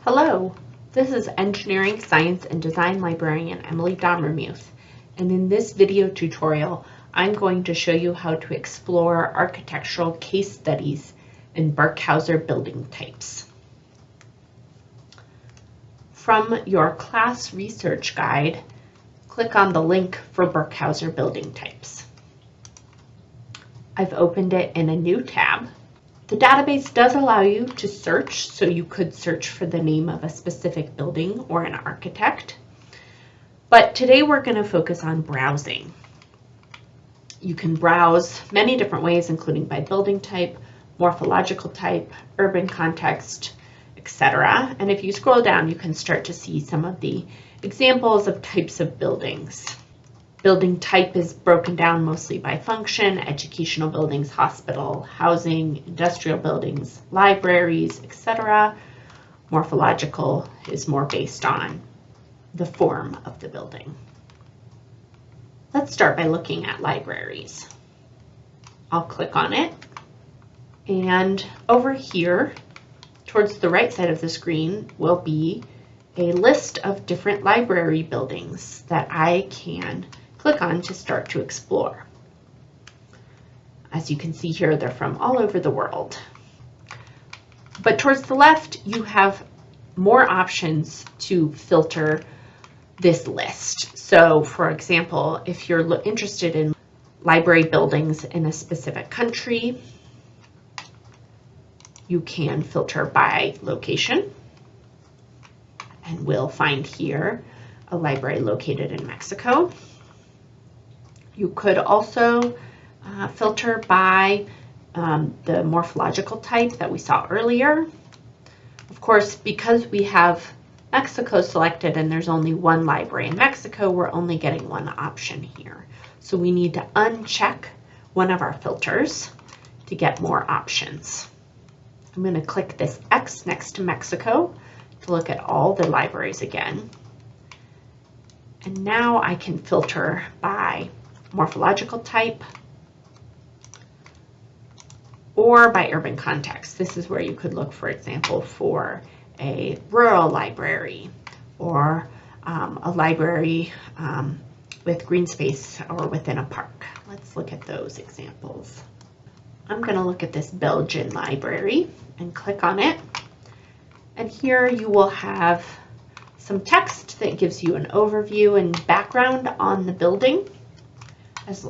Hello, this is Engineering, Science, and Design Librarian Emily Dommermuth, and in this video tutorial, I'm going to show you how to explore architectural case studies in Birkhauser Building Types. From your class research guide, click on the link for Birkhauser Building Types. I've opened it in a new tab. The database does allow you to search, so you could search for the name of a specific building or an architect. But today we're going to focus on browsing. You can browse many different ways, including by building type, morphological type, urban context, etc. And if you scroll down, you can start to see some of the examples of types of buildings. Building type is broken down mostly by function: educational buildings, hospital, housing, industrial buildings, libraries, etc. Morphological is more based on the form of the building. Let's start by looking at libraries. I'll click on it, and over here towards the right side of the screen will be a list of different library buildings that I can click on to start to explore. As you can see here, they're from all over the world. But towards the left, you have more options to filter this list. So for example, if you're interested in library buildings in a specific country, you can filter by location. And we'll find here a library located in Mexico. You could also filter by the morphological type that we saw earlier. Of course, because we have Mexico selected and there's only one library in Mexico, we're only getting one option here. So we need to uncheck one of our filters to get more options. I'm going to click this X next to Mexico to look at all the libraries again. And now I can filter by morphological type or by urban context. This is where you could look, for example, for a rural library or a library with green space or within a park. Let's look at those examples. I'm going to look at this Belgian library and click on it. And here you will have some text that gives you an overview and background on the building, as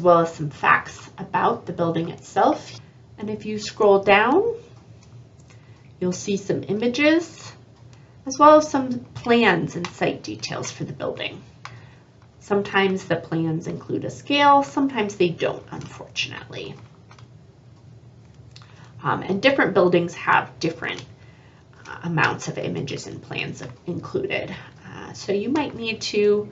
well as some facts about the building itself. And if you scroll down, you'll see some images, as well as some plans and site details for the building. Sometimes the plans include a scale, sometimes they don't, unfortunately. And different buildings have different amounts of images and plans included. So you might need to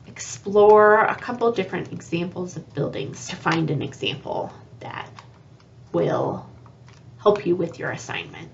explore a couple different examples of buildings to find an example that will help you with your assignment.